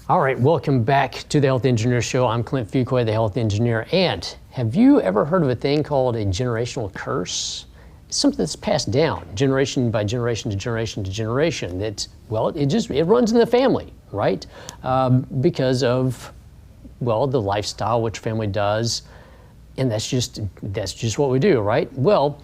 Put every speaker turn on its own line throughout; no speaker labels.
All right, welcome back to the Health Engineer Show. I'm Clint Fuqua, the Health Engineer. And have you ever heard of a thing called a generational curse? It's something that's passed down generation by generation to generation to generation. It runs in the family, right? Because of, well, the lifestyle which family does, and that's just what we do, right? Well,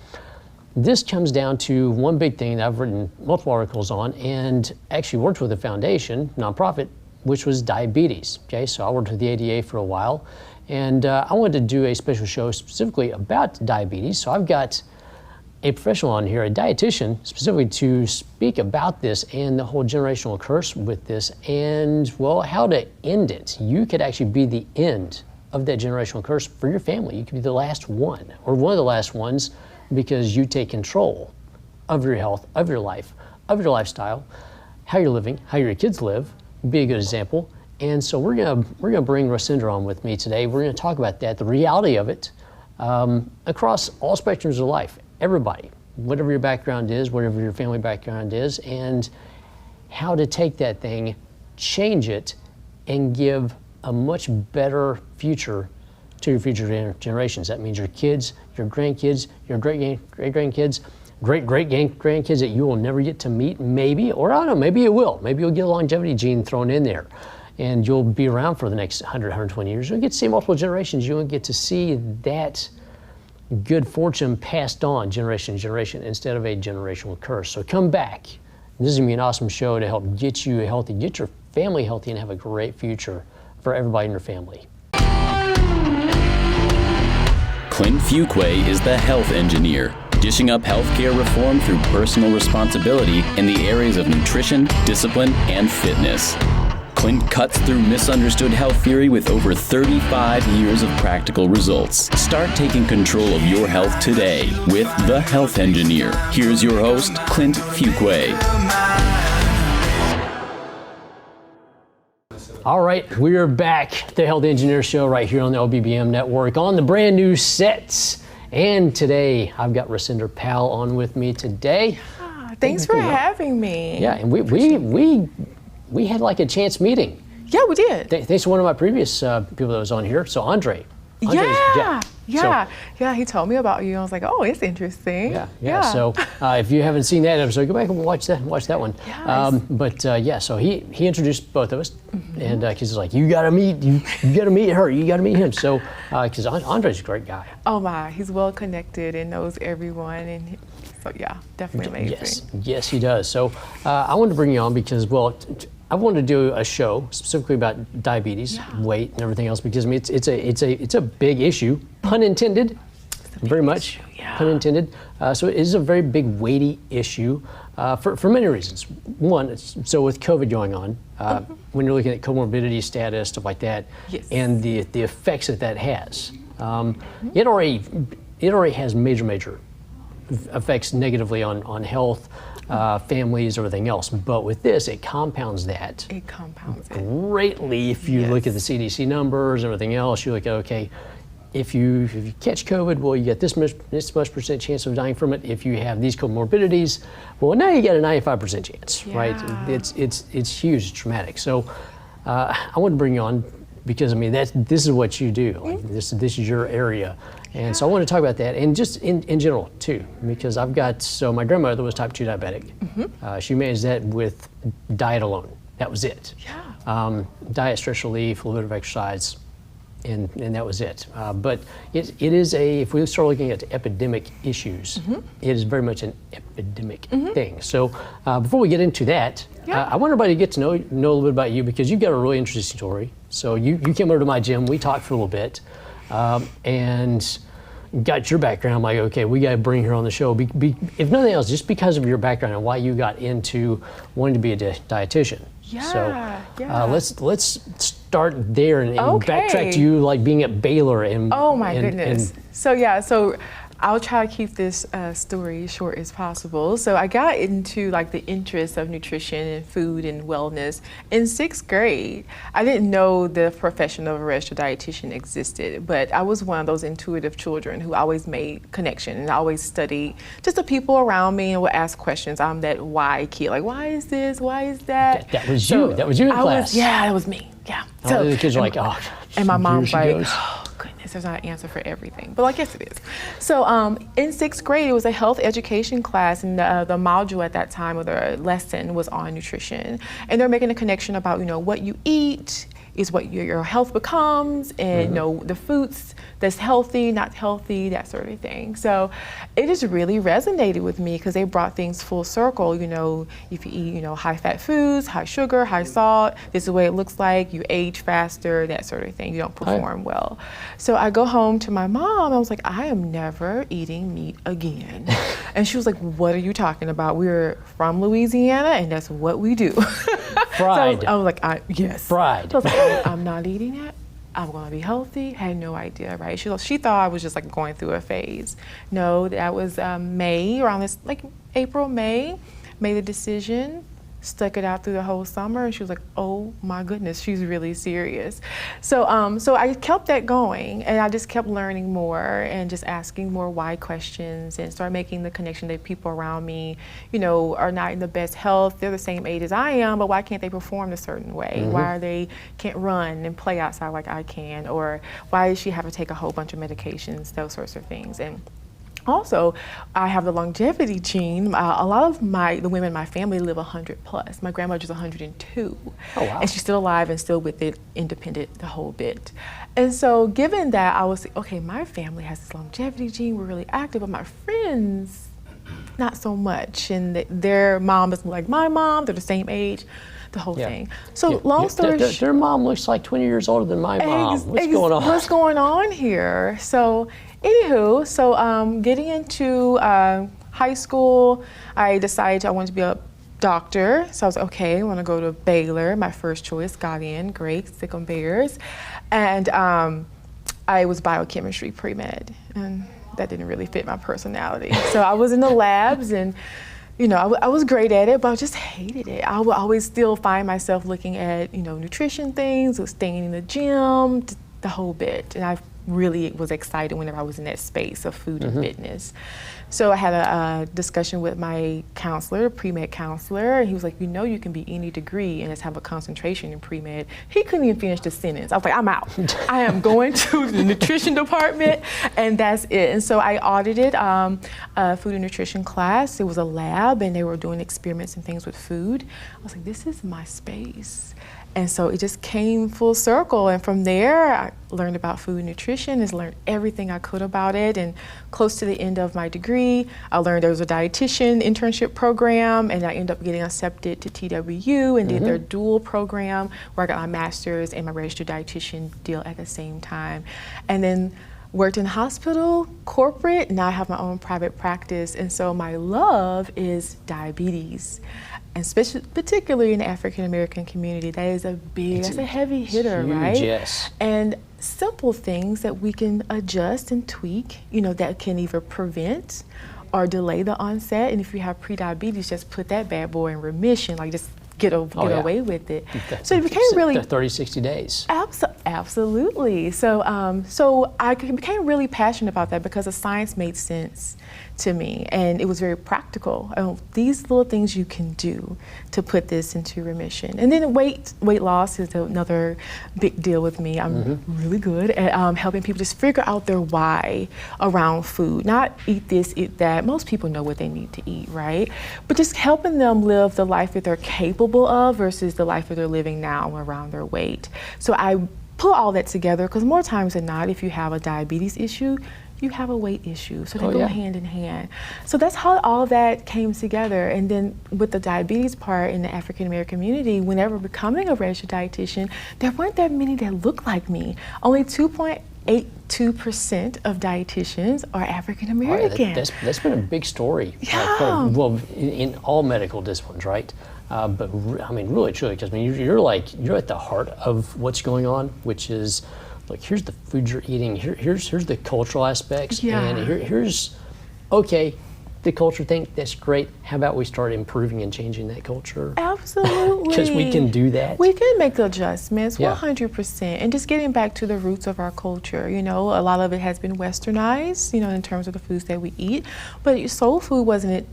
this comes down to one big thing that I've written multiple articles on, and actually worked with a foundation, nonprofit, which was diabetes. Okay, so I worked with the ADA for a while, and I wanted to do a special show specifically about diabetes. So I've got a professional on here, a dietitian, specifically to speak about this and the whole generational curse with this, and well, how to end it. You could actually be the end of that generational curse for your family. You could be the last one, or one of the last ones, because you take control of your health, of your life, of your lifestyle, how you're living, how your kids live. Be a good example. And so we're gonna bring Russender on with me today. We're gonna talk about that, the reality of it, across all spectrums of life. Everybody, whatever your background is, whatever your family background is, and how to take that thing, change it, and give a much better future to your future generations. That means your kids, your grandkids, your great-grandkids, great-great-grandkids that you will never get to meet, maybe, or I don't know, maybe you will. Maybe you'll get a longevity gene thrown in there, and you'll be around for the next 100, 120 years. You'll get to see multiple generations. You'll get to see that good fortune passed on generation to generation instead of a generational curse. So come back. This is gonna be an awesome show to help get you healthy, get your family healthy, and have a great future for everybody in your family.
Clint Fuqua is the Health Engineer, dishing up healthcare reform through personal responsibility in the areas of nutrition, discipline, and fitness. Clint cuts through misunderstood health theory with over 35 years of practical results. Start taking control of your health today with the Health Engineer. Here's your host, Clint Fuqua.
All right, we're back. The Health Engineer Show right here on the OBBM network on the brand new sets. And today, I've got Russender Powell on with me today.
Thanks for having me.
Yeah, and we had like a chance meeting.
Yeah, we did.
Thanks to one of my previous people that was on here. So Andre.
Yeah, he told me about you. I was like, oh, it's interesting.
Yeah. So if you haven't seen that episode, go back and watch that one.
Yes.
So he introduced both of us, and because he's like, you gotta meet her, you gotta meet him. So because Andre's a great guy.
Oh my, he's well connected and knows everyone, and so yeah, definitely amazing.
Yes, he does. So I wanted to bring you on because, well, I wanted to do a show specifically about diabetes, weight, and everything else, because I mean it's a big issue, pun intended, very much, pun intended. So it is a very big, weighty issue for many reasons. One, so with COVID going on, when you're looking at comorbidity status, stuff like that, and the effects that has, it already has major effects negatively on health. Families, everything else. But with this, it compounds that.
It compounds
greatly. If you look at the CDC numbers and everything else, you look at, okay, if you catch COVID, well, you get this much percent chance of dying from it. If you have these comorbidities, well, now you get a 95% chance, right? It's huge, it's traumatic. So I want to bring you on because I mean this is what you do. Like, this is your area. And so I want to talk about that, and just in general too, because my grandmother was type 2 diabetic. She managed that with diet alone. That was it. Diet, stress relief, a little bit of exercise, and that was it. But it is if we start looking at epidemic issues, it is very much an epidemic thing. So before we get into that, I want everybody to get to know a little bit about you, because you've got a really interesting story. So you came over to my gym, we talked for a little bit, and got your background. I'm like, okay, we got to bring her on the show. If nothing else, just because of your background and why you got into wanting to be a dietitian. Let's start there and backtrack to you like being at Baylor and.
Oh my goodness. So I'll try to keep this story short as possible. So I got into like the interest of nutrition and food and wellness in 6th grade. I didn't know the profession of a registered dietitian existed, but I was one of those intuitive children who always made connection and always studied just the people around me and would ask questions. I'm that why kid, like why is this, why is that?
That was you in class.
That was me. Yeah.
So the kids are like, oh.
And my mom's
here she
like,
goes.
oh goodness, there's not an answer for everything. But like, yes, it is. So in 6th grade, it was a health education class, and the module at that time, or the lesson, was on nutrition. And they're making a connection about, what you eat is what your health becomes, and the foods that's healthy, not healthy, that sort of thing. So it just really resonated with me because they brought things full circle. If you eat, high-fat foods, high sugar, high salt, this is the way it looks like. You age faster, that sort of thing. You don't perform well. So I go home to my mom. I was like, I am never eating meat again. And she was like, what are you talking about? We're from Louisiana, and that's what we do.
Fried.
So I was like, yes.
Fried.
So I was like, I'm not eating it. I'm going to be healthy. Had no idea, right? She thought I was just like going through a phase. No, that was May, around this, like April, May, made the decision, stuck it out through the whole summer, and she was like, oh my goodness, she's really serious. So I kept that going, and I just kept learning more and just asking more why questions, and started making the connection that people around me, are not in the best health. They're the same age as I am, but why can't they perform a certain way? Why are they can't run and play outside like I can? Or why does she have to take a whole bunch of medications? Those sorts of things. And also, I have the longevity gene. A lot of the women in my family live 100 plus. My grandmother's 102.
Oh, wow.
And she's still alive and still with it, independent the whole bit. And so given that, I was okay, my family has this longevity gene, we're really active, but my friends, not so much. And their mom is like my mom, they're the same age, the whole thing. So long story short.
Their mom looks like 20 years older than my mom. What's going on?
What's going on here? So anywho, getting into high school, I decided I wanted to be a doctor. So I was okay, I want to go to Baylor. My first choice, got in, great, sick on Bears. And I was biochemistry pre-med, and that didn't really fit my personality. So I was in the labs, and I was great at it, but I just hated it. I would always still find myself looking at, nutrition things, or staying in the gym, the whole bit. And I really was excited whenever I was in that space of food and fitness. So I had a discussion with my counselor, pre-med counselor, and he was like, you can be any degree and just have a concentration in pre-med. He couldn't even finish the sentence. I was like, I'm out. I am going to the nutrition department, and that's it. And so I audited a food and nutrition class. It was a lab, and they were doing experiments and things with food. I was like, this is my space. And so it just came full circle. And from there, I learned about food and nutrition, just learned everything I could about it. And close to the end of my degree, I learned there was a dietitian internship program, and I ended up getting accepted to TWU and did their dual program, where I got my master's and my registered dietitian deal at the same time. And then worked in hospital, corporate, now I have my own private practice. And so my love is diabetes. And particularly in the African American community, that is that's a heavy hitter,
huge,
right?
Yes.
And simple things that we can adjust and tweak, that can either prevent or delay the onset. And if you have prediabetes, just put that bad boy in remission, like just get away with it. So it became really
30, 60 days.
Absolutely. So I became really passionate about that because the science made sense to me, and it was very practical. These little things you can do to put this into remission. And then weight loss is another big deal with me. I'm really good at helping people just figure out their why around food. Not eat this, eat that. Most people know what they need to eat, right? But just helping them live the life that they're capable of versus the life that they're living now around their weight. So I put all that together because more times than not, if you have a diabetes issue, you have a weight issue, so they go hand in hand. So that's how all of that came together. And then with the diabetes part in the African American community, whenever becoming a registered dietitian, there weren't that many that looked like me. Only 2.82% of dietitians are African American.
That's been a big story.
Yeah.
In all medical disciplines, right? But I mean, really, truly, because you're at the heart of what's going on, which is, like, here's the food you're eating, here's the cultural aspects, and here's the culture thing, that's great. How about we start improving and changing that culture?
Absolutely.
Because we can do that.
We can make the adjustments, 100%. And just getting back to the roots of our culture, a lot of it has been westernized, in terms of the foods that we eat. But soul food wasn't,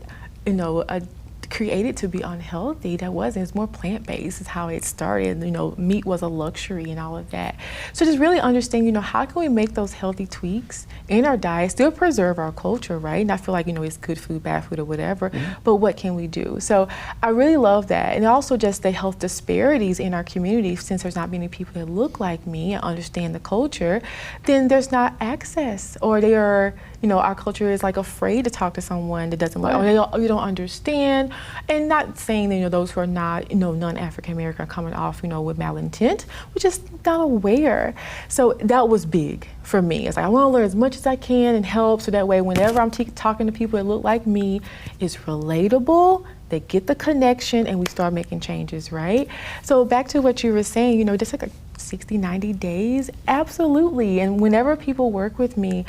created to be unhealthy. That wasn't. It's more plant-based is how it started. Meat was a luxury and all of that. So just really understand, how can we make those healthy tweaks in our diet, still preserve our culture, right? Not feel like, it's good food, bad food, or whatever, but what can we do? So I really love that. And also just the health disparities in our community, since there's not many people that look like me and understand the culture, then there's not access, or they are, our culture is like afraid to talk to someone that doesn't like, or you don't understand. And not saying that, those who are not, non-African American are coming off, with malintent, we're just not aware. So that was big for me. It's like, I want to learn as much as I can and help, so that way whenever I'm talking to people that look like me, it's relatable, they get the connection, and we start making changes, right? So back to what you were saying, just like 60, 90 days, absolutely. And whenever people work with me,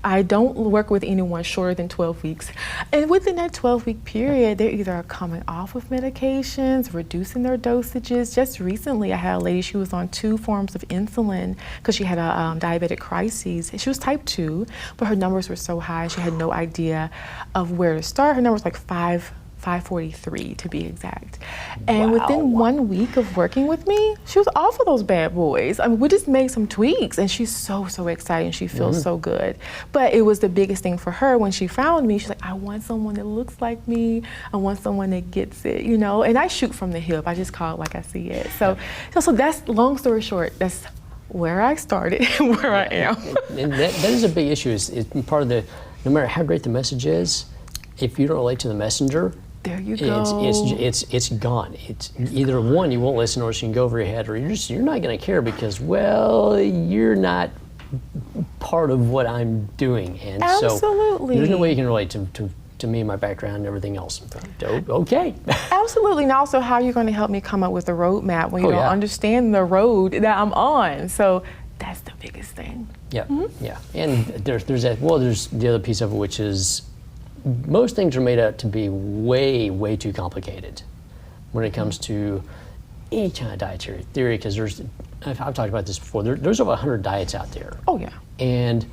I don't work with anyone shorter than 12 weeks. And within that 12-week period, they're either coming off of medications, reducing their dosages. Just recently, I had a lady, she was on 2 forms of insulin because she had a diabetic crisis. She was type 2, but her numbers were so high, she had no idea of where to start. Her number was like 543 to be exact. And within 1 week of working with me, she was off of those bad boys. I mean, we just made some tweaks, and she's so excited, and she feels so good. But it was the biggest thing for her when she found me. She's like, I want someone that looks like me. I want someone that gets it, And I shoot from the hip. I just call it like I see it. So that's, long story short, that's where I started and where I am.
And that is a big issue. It's part of the, no matter how great the message is, if you don't relate to the messenger,
there you go.
It's gone. It's either one, you won't listen, or you can go over your head, or you're not going to care because, well, you're not part of what I'm doing, and
absolutely.
So there's no way you can relate to me and my background and everything else. Okay.
Absolutely, and also how you're going to help me come up with a roadmap when you don't understand the road that I'm on. So that's the biggest thing.
Yeah, yeah, and there's that. Well, there's the other piece of it, which is, most things are made out to be way too complicated when it comes to any kind of dietary theory, because I've talked about this before, there's over 100 diets out there.
Oh yeah.
And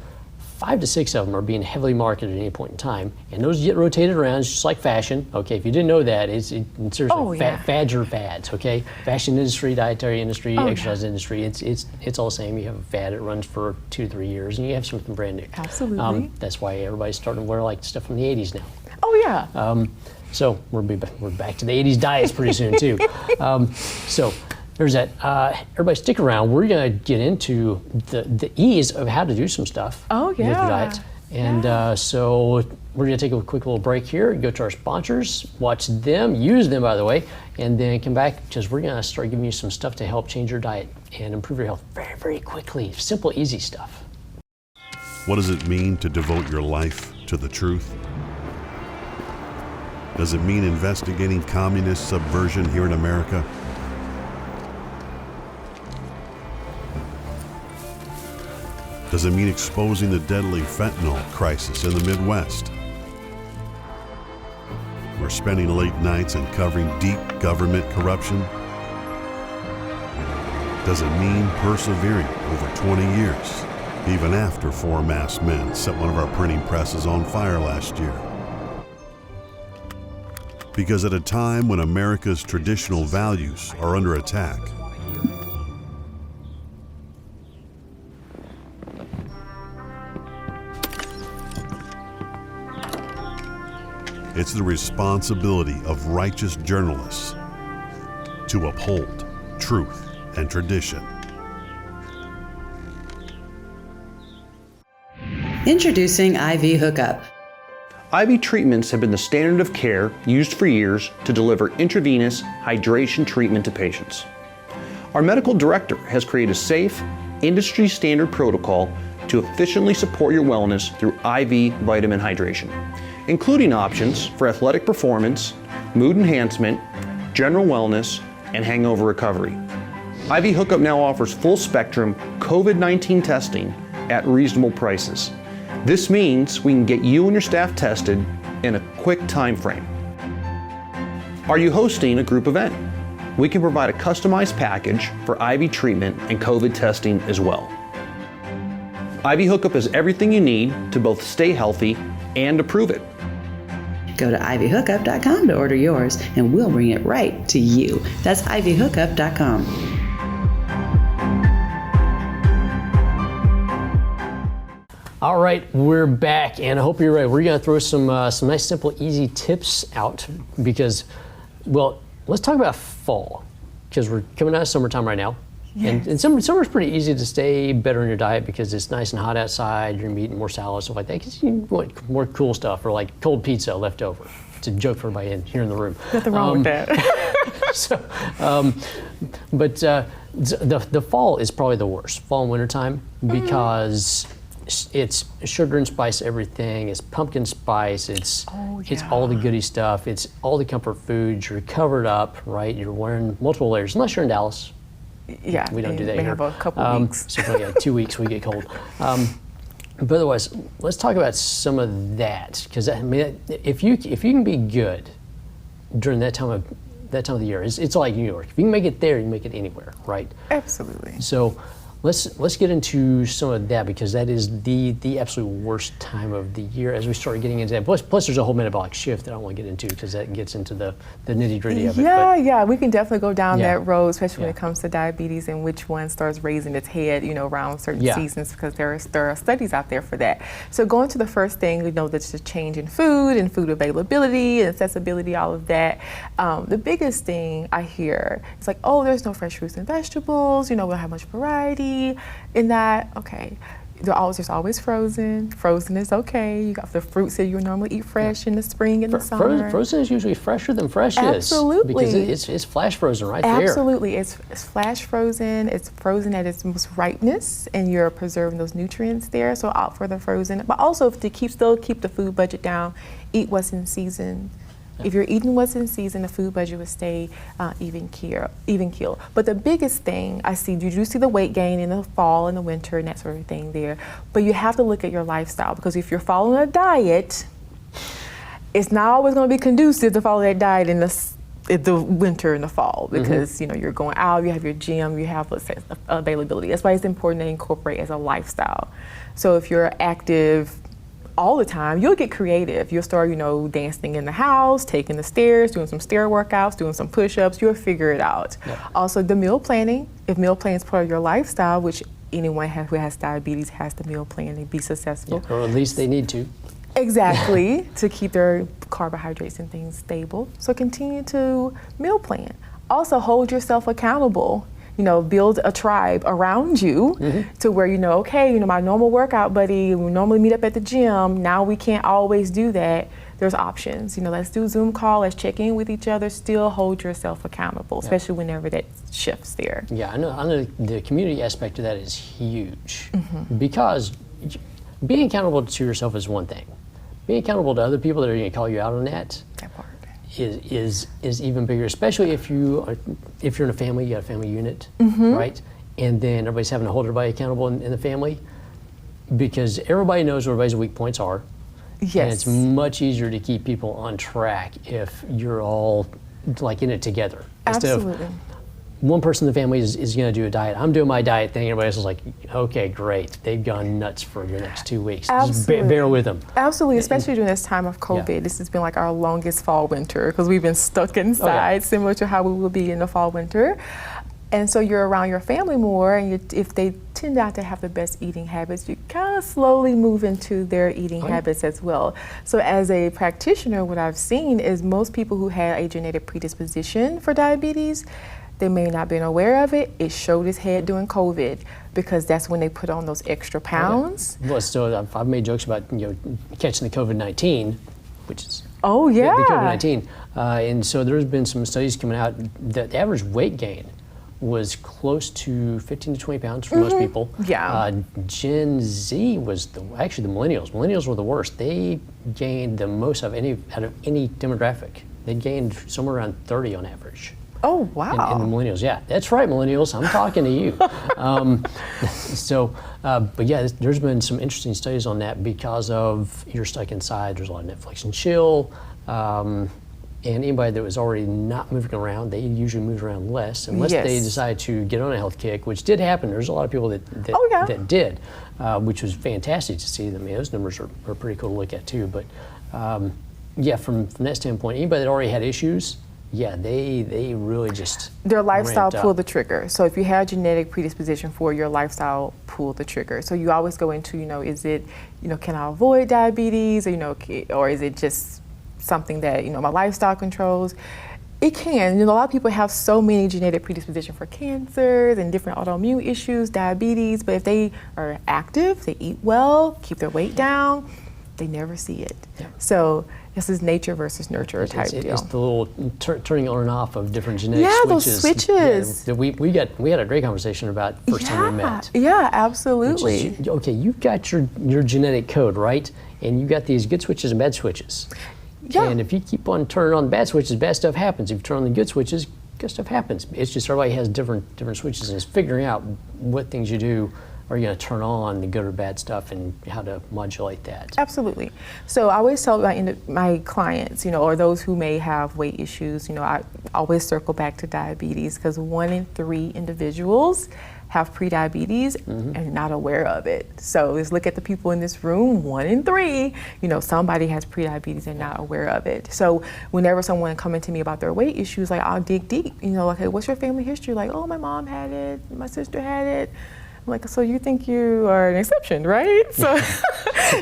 5 to 6 of them are being heavily marketed at any point in time, and those get rotated around. It's just like fashion. Okay, if you didn't know that, it's seriously fads are fads. Okay, fashion industry, dietary industry, exercise industry. It's all the same. You have a fad that runs for 2 to 3 years, and you have something brand new.
Absolutely.
That's why everybody's starting to wear like stuff from the 80s now.
Oh yeah.
So we're back to the 80s diets pretty soon too. So there's that. Everybody stick around. We're going to get into the ease of how to do some stuff with your diet. And so we're going to take a quick little break here, go to our sponsors, watch them, use them, by the way, and then come back, because we're going to start giving you some stuff to help change your diet and improve your health very quickly. Simple, easy stuff.
What does it mean to devote your life to the truth? Does it mean investigating communist subversion here in America? Does it mean exposing the deadly fentanyl crisis in the Midwest? We're spending late nights uncovering deep government corruption? Does it mean persevering over 20 years, even after 4 masked men set one of our printing presses on fire last year? Because at a time when America's traditional values are under attack, it's the responsibility of righteous journalists to uphold truth and tradition.
Introducing IV Hookup.
IV treatments have been the standard of care used for years to deliver intravenous hydration treatment to patients. Our medical director has created a safe, industry standard protocol to efficiently support your wellness through IV vitamin hydration, including options for athletic performance, mood enhancement, general wellness, and hangover recovery. IV Hookup now offers full spectrum COVID-19 testing at reasonable prices. This means we can get you and your staff tested in a quick time frame. Are you hosting a group event? We can provide a customized package for IV treatment and COVID testing as well. IV Hookup is everything you need to both stay healthy and to prove it.
Go to ivyhookup.com to order yours, and we'll bring it right to you. That's ivyhookup.com.
All right, we're back, and I hope you're ready. We're going to throw some nice, simple, easy tips out because, well, let's talk about fall because we're coming out of summertime right now.
Yes.
And summer's pretty easy to stay better in your diet because it's nice and hot outside. You're eating more salad, stuff like that, because you want more cool stuff or like cold pizza left over. It's a joke for everybody here in the room.
Nothing wrong with that.
But the fall is probably the worst, fall and wintertime, because it's sugar and spice everything. It's pumpkin spice. It's all the goody stuff. It's all the comfort foods. You're covered up, right? You're wearing multiple layers, unless you're in Dallas.
Yeah,
we don't do that
we
here.
have a couple weeks.
So for 2 weeks we get cold. But otherwise, let's talk about some of that, because I mean, if you can be good during that time of the year, it's like New York. If you can make it there, you can make it anywhere, right?
Absolutely.
So let's get into some of that, because that is the absolute worst time of the year as we start getting into that. Plus there's a whole metabolic shift that I don't want to get into, because that gets into the nitty gritty of it.
Yeah, we can definitely go down that road, especially when
Yeah.
it comes to diabetes and which one starts raising its head, around certain seasons, because there are studies out there for that. So going to the first thing, we know that's the change in food and food availability and accessibility, all of that. The biggest thing I hear is like, oh, there's no fresh fruits and vegetables, we don't have much variety. In that, okay, there's always frozen. Frozen is okay. You got the fruits that you would normally eat fresh in the spring and the summer.
Frozen is usually fresher than fresh is.
Absolutely.
Because it's flash frozen there.
Absolutely. It's flash frozen. It's frozen at its most ripeness, and you're preserving those nutrients there. So opt for the frozen. But also, to still keep the food budget down, eat what's in season. If you're eating what's in season, the food budget would stay even keel. But the biggest thing I see, you do see the weight gain in the fall and the winter and that sort of thing there. But you have to look at your lifestyle, because if you're following a diet, it's not always going to be conducive to follow that diet in the winter and the fall, because you're going out, you have your gym, you have availability. That's why it's important to incorporate as a lifestyle. So if you're active all the time, you'll get creative. You'll start, dancing in the house, taking the stairs, doing some stair workouts, doing some push-ups. You'll figure it out. Yep. Also, the meal planning. If meal planning is part of your lifestyle, which anyone who has diabetes has the meal plan to be successful.
Yeah, or at least they need to.
Exactly, to keep their carbohydrates and things stable. So continue to meal plan. Also, hold yourself accountable. Build a tribe around you to where okay, my normal workout buddy, we normally meet up at the gym. Now we can't always do that. There's options. Let's do a Zoom call, let's check in with each other, still hold yourself accountable, especially whenever that shifts there.
Yeah, I know the community aspect of that is huge, because being accountable to yourself is one thing. Being accountable to other people that are going to call you out on that
part
is even bigger, especially if you're in a family, you got a family unit, right? And then everybody's having to hold everybody accountable in the family, because everybody knows where everybody's weak points are.
Yes.
And it's much easier to keep people on track if you're all like in it together.
Absolutely.
Instead of one person in the family is going to do a diet. I'm doing my diet thing. Everybody else is like, okay, great. They've gone nuts for the next 2 weeks.
Absolutely.
Just bear with them.
Absolutely, especially during this time of COVID.
Yeah.
This has been like our longest fall winter, because we've been stuck inside, similar to how we will be in the fall winter. And so you're around your family more, and if they tend not to have the best eating habits, you kind of slowly move into their eating habits as well. So as a practitioner, what I've seen is most people who had a genetic predisposition for diabetes, they may not have been aware of it. It showed its head during COVID, because that's when they put on those extra pounds.
Well, so I've made jokes about catching the COVID-19, which is the COVID-19, and so there's been some studies coming out that the average weight gain was close to 15 to 20 pounds for most people.
Yeah.
Gen Z was actually the millennials. Millennials were the worst. They gained the most out of any demographic. They gained somewhere around 30 on average.
Oh, wow.
In the millennials, yeah. That's right, millennials. I'm talking to you. But yeah, there's been some interesting studies on that, because of you're stuck inside. There's a lot of Netflix and chill. And anybody that was already not moving around, they usually move around less, unless they decide to get on a health kick, which did happen. There's a lot of people that did, which was fantastic to see. I mean, those numbers are pretty cool to look at too. But yeah, from that standpoint, anybody that already had issues, yeah, they really just
their lifestyle
ramped up.
pulled the trigger. So if you had genetic predisposition for your lifestyle, pulled the trigger. So you always go into, is it, can I avoid diabetes, or, or is it just something that, my lifestyle controls? It can. A lot of people have so many genetic predisposition for cancers and different autoimmune issues, diabetes, but if they are active, they eat well, keep their weight down, they never see it. Yeah. So this is nature versus nurture type deal.
It's the little turning on and off of different genetic switches.
Those switches.
Yeah, we had a great conversation about first time we met.
Yeah, absolutely.
Okay, you've got your genetic code, right? And you've got these good switches and bad switches. Yeah. And if you keep on turning on the bad switches, bad stuff happens. If you turn on the good switches, good stuff happens. It's just everybody has different switches, and it's figuring out what things you do are you going to turn on, the good or bad stuff, and how to modulate that.
Absolutely. So I always tell my clients, or those who may have weight issues, I always circle back to diabetes, because 1 in 3 individuals have prediabetes and not aware of it. So let's look at the people in this room, 1 in 3, somebody has prediabetes and not aware of it. So whenever someone coming to me about their weight issues, like I'll dig deep, like, hey, what's your family history? Like, oh, my mom had it, my sister had it. I'm like, so you think you are an exception, right? So,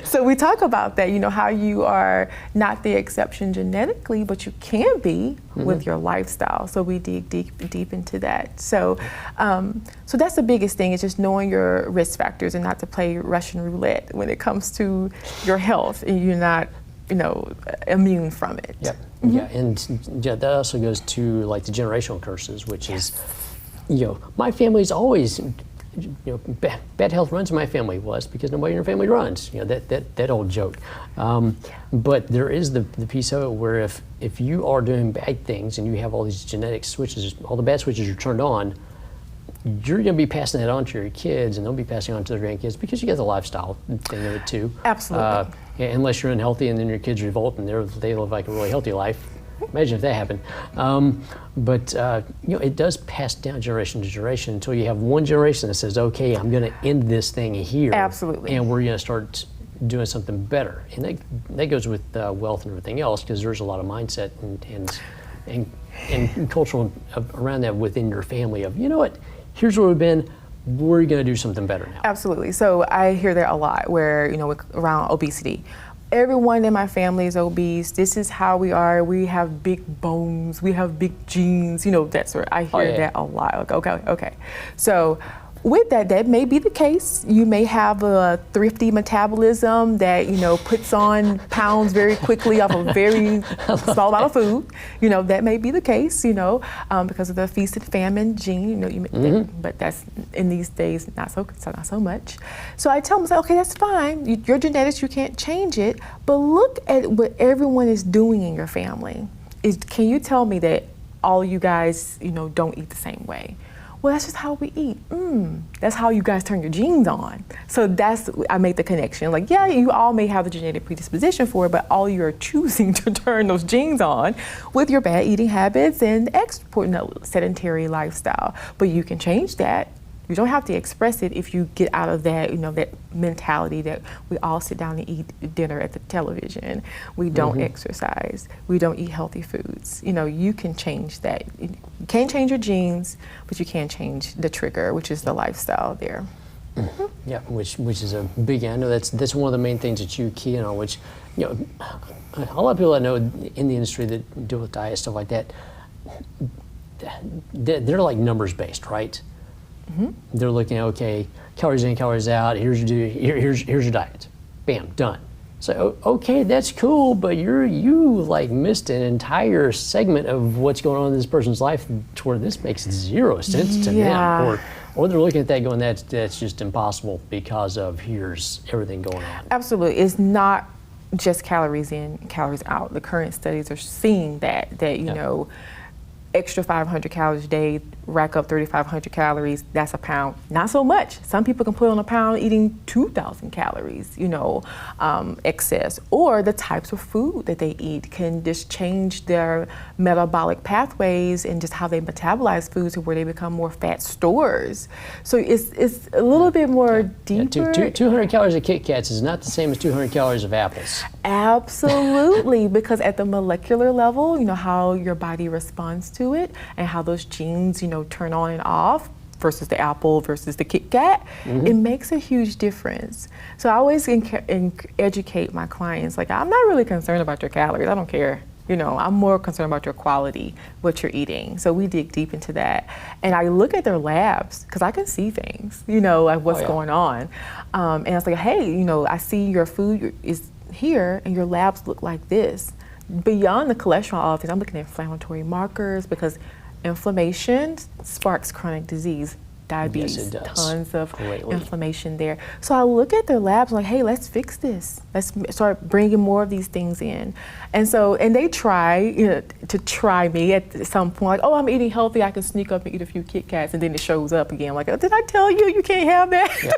so we talk about that, how you are not the exception genetically, but you can be with your lifestyle. So we dig deep into that. So, so that's the biggest thing, is just knowing your risk factors and not to play Russian roulette when it comes to your health, and you're not, immune from it.
Yep. Yeah, and that also goes to like the generational curses, which is, my family's always. Bad health runs in my family. Was because nobody in your family runs. That old joke. But there is the piece of it where if you are doing bad things and you have all these genetic switches, all the bad switches are turned on, you're going to be passing that on to your kids, and they'll be passing it on to their grandkids, because you get the lifestyle thing of it too.
Absolutely.
Unless you're unhealthy and then your kids revolt and they live like a really healthy life. Imagine if that happened. But it does pass down generation to generation until you have one generation that says, okay, I'm going to end this thing here.
Absolutely.
And we're going to start doing something better. And that goes with wealth and everything else, because there's a lot of mindset and cultural around that within your family of, what, here's where we've been, we're going to do something better now.
Absolutely. So I hear that a lot where, around obesity. Everyone in my family is obese. This is how we are. We have big bones. We have big genes. That sort. I hear that a lot. Like, okay. So with that may be the case. You may have a thrifty metabolism that, puts on pounds very quickly off a very small amount of food. That may be the case, because of the feast and famine gene, but that's in these days not so much. So I tell them, okay, that's fine. Your genetics, you can't change it, but look at what everyone is doing in your family. Can you tell me that all you guys, don't eat the same way? Well, that's just how we eat. That's how you guys turn your genes on. So I make the connection. Like, yeah, you all may have the genetic predisposition for it, but all you're choosing to turn those genes on with your bad eating habits and sedentary lifestyle. But you can change that. You don't have to express it if you get out of that, that mentality that we all sit down and eat dinner at the television. We don't exercise. We don't eat healthy foods. You can change that. You can't change your genes, but you can change the trigger, which is the lifestyle there.
Yeah, which is a big. I know that's one of the main things that you key in on. Which, a lot of people I know in the industry that deal with diet, stuff like that, they're like numbers based, right? They're looking at, okay, calories in, calories out. Here's your diet. Bam, done. So okay, that's cool, but you like missed an entire segment of what's going on in this person's life to where this makes zero sense to them. Or they're looking at that going, that's just impossible because of here's everything going on.
Absolutely, it's not just calories in, calories out. The current studies are seeing that extra 500 calories a day, rack up 3,500 calories, that's a pound. Not so much. Some people can put on a pound eating 2,000 calories, excess. Or the types of food that they eat can just change their metabolic pathways and just how they metabolize food to where they become more fat stores. So it's a little bit more deeper.
200 calories of Kit Kats is not the same as 200 calories of apples.
Absolutely, because at the molecular level, how your body responds to it and how those genes, turn on and off versus the apple versus the Kit Kat, it makes a huge difference. So I always educate my clients, like, I'm not really concerned about your calories, I don't care. I'm more concerned about your quality, what you're eating. So we dig deep into that. And I look at their labs, because I can see things, like what's going on. And it's like, hey, I see your food is here and your labs look like this. Beyond the cholesterol, all things, I'm looking at inflammatory markers, because inflammation sparks chronic disease. Diabetes,
yes, it does.
Tons of
Greatly.
inflammation there. So I look at their labs like, hey, let's fix this. Let's start bringing more of these things in. And they try to try me at some point, like, oh, I'm eating healthy, I can sneak up and eat a few Kit Kats, and then it shows up again. Like, oh, did I tell you you can't have that? Yeah.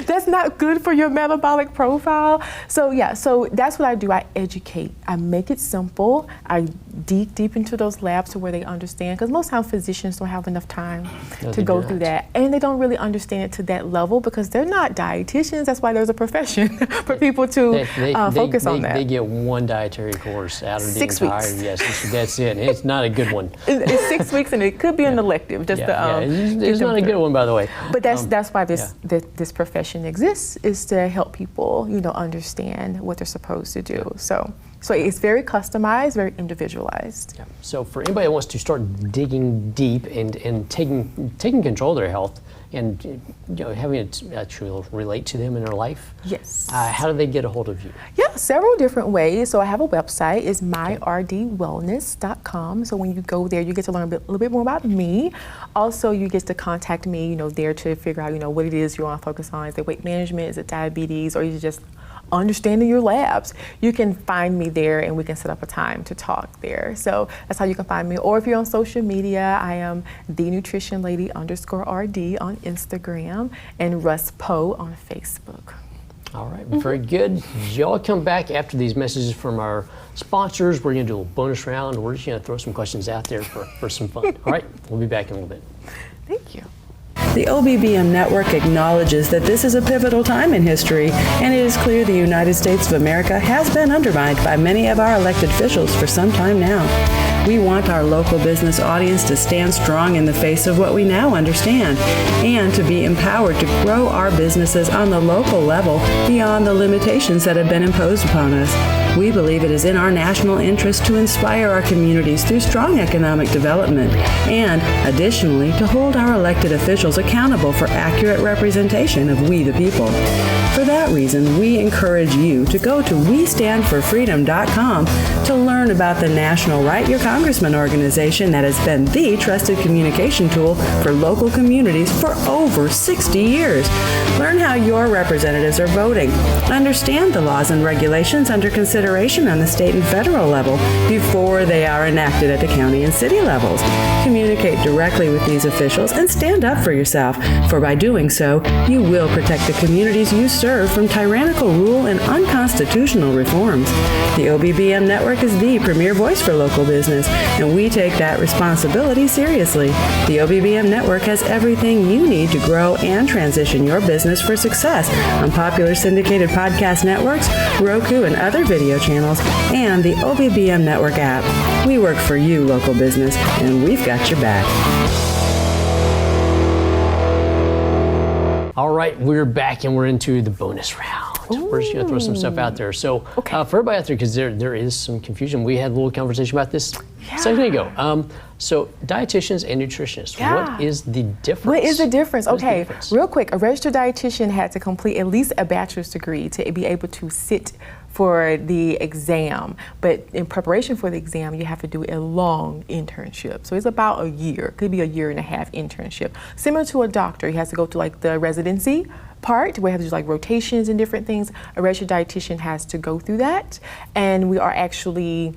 That's not good for your metabolic profile. So so that's what I do. I educate. I make it simple. I dig deep into those labs to where they understand, because most times physicians don't have enough time to go through that. And they don't really understand it to that level because they're not dietitians. That's why there's a profession for people to focus on that.
They get one dietary course out of the
6
entire,
weeks.
Yes, that's it. It's not a good one.
It's 6 weeks, and it could be an elective. Just
it's not a good one, by the way.
But that's why this profession exists, is to help people, understand what they're supposed to do. So it's very customized, very individualized.
Yeah. So for anybody that wants to start digging deep and taking control of their health and having it actually relate to them in their life,
yes.
How do they get a hold of you?
Yeah, several different ways. So I have a website, it's myrdwellness.com. So when you go there, you get to learn a little bit more about me. Also, you get to contact me, there to figure out, what it is you want to focus on. Is it weight management? Is it diabetes? Or is it just understanding your labs? You can find me there, and we can set up a time to talk there. So that's how you can find me. Or if you're on social media, I am @thenutritionlady_RD on Instagram and Russ Poe on Facebook.
All right, very good. Y'all come back after these messages from our sponsors. We're going to do a little bonus round. We're just going to throw some questions out there for some fun. All right, we'll be back in a little bit.
Thank you.
The OBBM network acknowledges that this is a pivotal time in history, and it is clear the United States of America has been undermined by many of our elected officials for some time now. We want our local business audience to stand strong in the face of what we now understand, and to be empowered to grow our businesses on the local level beyond the limitations that have been imposed upon us. We believe it is in our national interest to inspire our communities through strong economic development, and additionally to hold our elected officials accountable for accurate representation of we the people. For that reason, we encourage you to go to WeStandForFreedom.com to learn about the National Write Your Congressman organization that has been the trusted communication tool for local communities for over 60 years. Learn how your representatives are voting. Understand the laws and regulations under consideration on the state and federal level before they are enacted at the county and city levels. Communicate directly with these officials and stand up for yourself, for by doing so, you will protect the communities you serve from tyrannical rule and unconstitutional reforms. The OBBM network is the premier voice for local business, and we take that responsibility seriously. The OBBM network has everything you need to grow and transition your business for success on popular syndicated podcast networks, Roku and other video channels, and the OBBM network app. We work for you, local business, and we've got your back.
All right, we're back and we're into the bonus round. We're just going to throw some stuff out there. So for everybody out there, because there is some confusion, we had a little conversation about this a second ago. So dietitians and nutritionists, what is the difference?
What is the difference? Okay, real quick, a registered dietitian had to complete at least a bachelor's degree to be able to sit for the exam, but in preparation for the exam, you have to do a long internship. So it's about a year, could be a year and a half internship. Similar to a doctor, he has to go to like the residency part where he has to do like rotations and different things. A registered dietitian has to go through that, and we are actually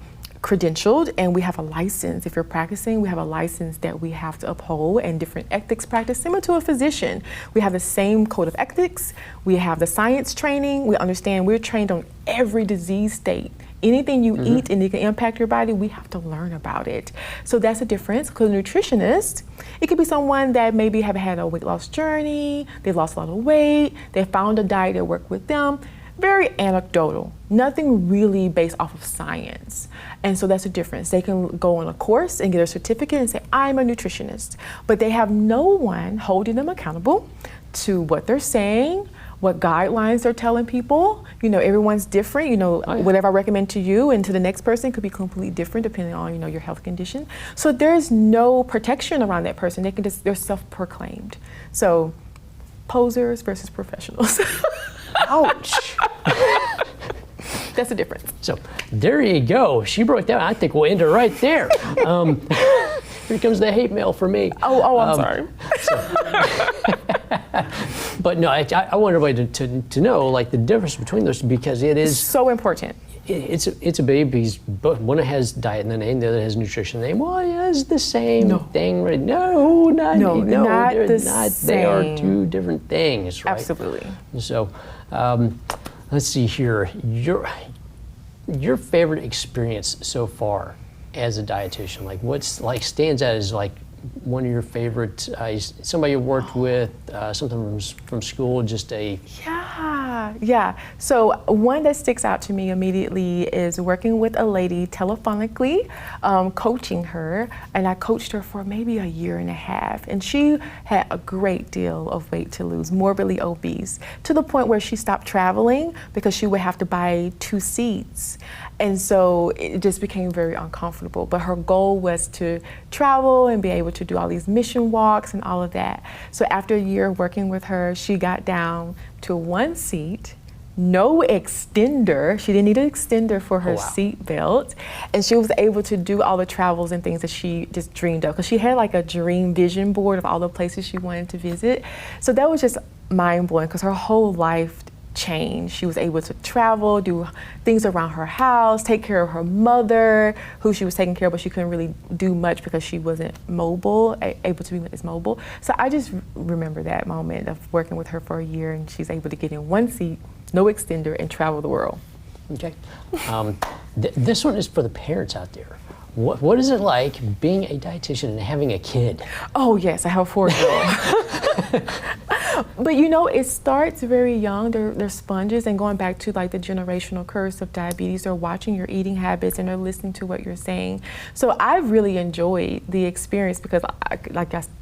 credentialed and we have a license. If you're practicing, we have a license that we have to uphold and different ethics practice, similar to a physician. We have the same code of ethics. We have the science training. We understand we're trained on every disease state. Anything you eat and it can impact your body, we have to learn about it. So that's a difference. Because a nutritionist, it could be someone that maybe have had a weight loss journey, they've lost a lot of weight, they found a diet that worked with them. Very anecdotal, nothing really based off of science. And so that's a difference. They can go on a course and get a certificate and say, I'm a nutritionist. But they have no one holding them accountable to what they're saying, what guidelines they're telling people. You know, everyone's different. You know, whatever I recommend to you and to the next person could be completely different depending on, you know, your health condition. So there's no protection around that person. They can just, they're self-proclaimed. So posers versus professionals.
Ouch.
That's the difference.
So there you go. She broke that. I think we'll end it right there. Here comes the hate mail for me.
I'm sorry.
But no, I want everybody to know like the difference between those, because it is
so important.
It's a baby's, but one has diet in the name, the other has nutrition in the name. Well, yeah, it's the same thing, right? No, not the same. They are two different things, right?
Absolutely.
So, let's see here. Your favorite experience so far as a dietitian, like what's like stands out as like one of your favorite, somebody you worked with, something from school, just a...
Yeah. So one that sticks out to me immediately is working with a lady telephonically, coaching her, and I coached her for maybe a year and a half, and she had a great deal of weight to lose, morbidly obese, to the point where she stopped traveling because she would have to buy 2 seats. And so it just became very uncomfortable. But her goal was to travel and be able to do all these mission walks and all of that. So after a year working with her, she got down to 1 seat, no extender. She didn't need an extender for her seat belt. And she was able to do all the travels and things that she just dreamed of. Because she had like a dream vision board of all the places she wanted to visit. So that was just mind-blowing, because her whole life changed. She was able to travel, do things around her house, take care of her mother, who she was taking care of, but she couldn't really do much because she wasn't able to be as mobile. So I just remember that moment of working with her for a year, and she's able to get in 1 seat, no extender, and travel the world.
Okay. This one is for the parents out there. What is it like being a dietitian and having a kid?
Oh yes, I have a 4-year-old. But you know, it starts very young. They're sponges, and going back to like the generational curse of diabetes, they're watching your eating habits and they're listening to what you're saying. So I've really enjoyed the experience, because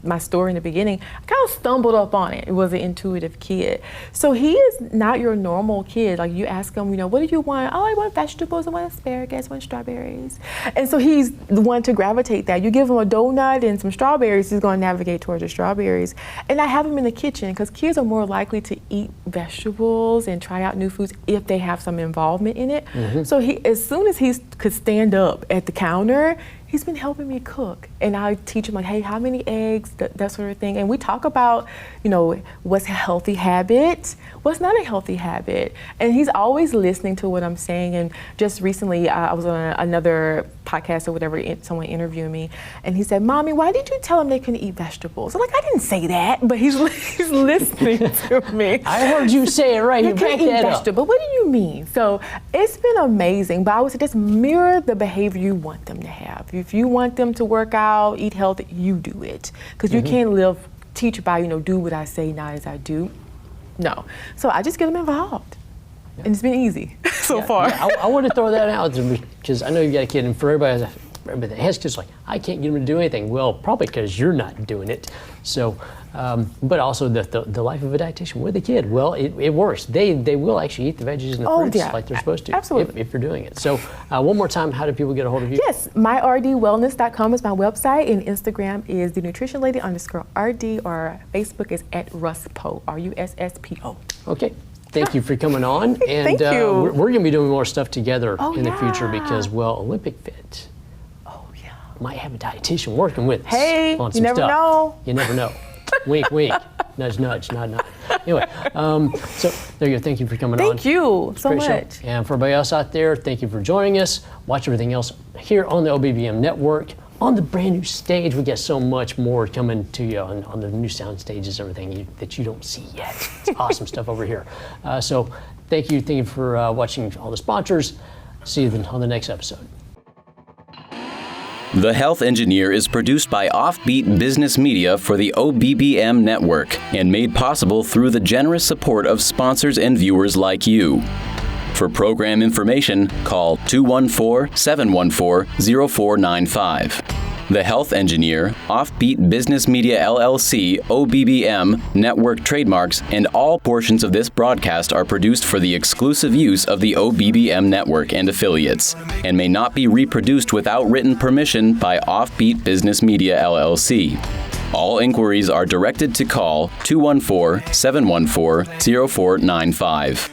my story in the beginning, I kind of stumbled up on it. It was an intuitive kid. So he is not your normal kid. Like you ask him, you know, what do you want? Oh, I want vegetables, I want asparagus, I want strawberries. And so he's the one to gravitate that. You give him a donut and some strawberries, he's going to navigate towards the strawberries. And I have him in the kitchen, because kids are more likely to eat vegetables and try out new foods if they have some involvement in it. So as soon as he could stand up at the counter, he's been helping me cook. And I teach him like, hey, how many eggs, that sort of thing. And we talk about, you know, what's a healthy habit, what's not a healthy habit. And he's always listening to what I'm saying. And just recently, I was on another podcast or whatever, someone interviewed me, and he said, Mommy, why did you tell him they couldn't eat vegetables? I'm like, I didn't say that, but he's listening to me.
I heard you say it right.
You can't eat vegetables. What do you mean? So it's been amazing, but I would say just mirror the behavior you want them to have. If you want them to work out, eat healthy, you do it. Because you can't teach by, you know, do what I say, not as I do. No. So I just get them involved. And it's been easy so far.
Yeah, I want to throw that out there, because I know you've got a kid, and for everybody that has kids, like, I can't get them to do anything. Well, probably because you're not doing it. So, but also the life of a dietitian with a kid, well, it works. They will actually eat the veggies and the fruits like they're supposed to.
Absolutely.
If you're doing it. So one more time, how do people get a hold of you?
Yes, myrdwellness.com is my website, and Instagram is thenutritionlady_RD, or Facebook is @RussPo, RUSSPO.
Okay. Thank you for coming on. And
Thank you.
We're going to be doing more stuff together in the future, because, well, Olympic Fit might have a dietitian working with us
Hey,
on some
you never
stuff.
know.
You never know. Wink, wink. Nudge, nudge, nod, nod. Anyway, so there you go. Thank you for coming on.
Thank you so
Great show.
much.
And for everybody else out there, thank you for joining us. Watch everything else here on the OBBM network. On the brand new stage, we got so much more coming to you on the new sound stages, everything that you don't see yet. It's awesome stuff over here. So thank you for watching all the sponsors. See you on the next episode.
The Health Engineer is produced by Offbeat Business Media for the OBBM network and made possible through the generous support of sponsors and viewers like you. For program information, call 214-714-0495. The Health Engineer, Offbeat Business Media LLC, OBBM, network trademarks, and all portions of this broadcast are produced for the exclusive use of the OBBM network and affiliates, and may not be reproduced without written permission by Offbeat Business Media LLC. All inquiries are directed to call 214-714-0495.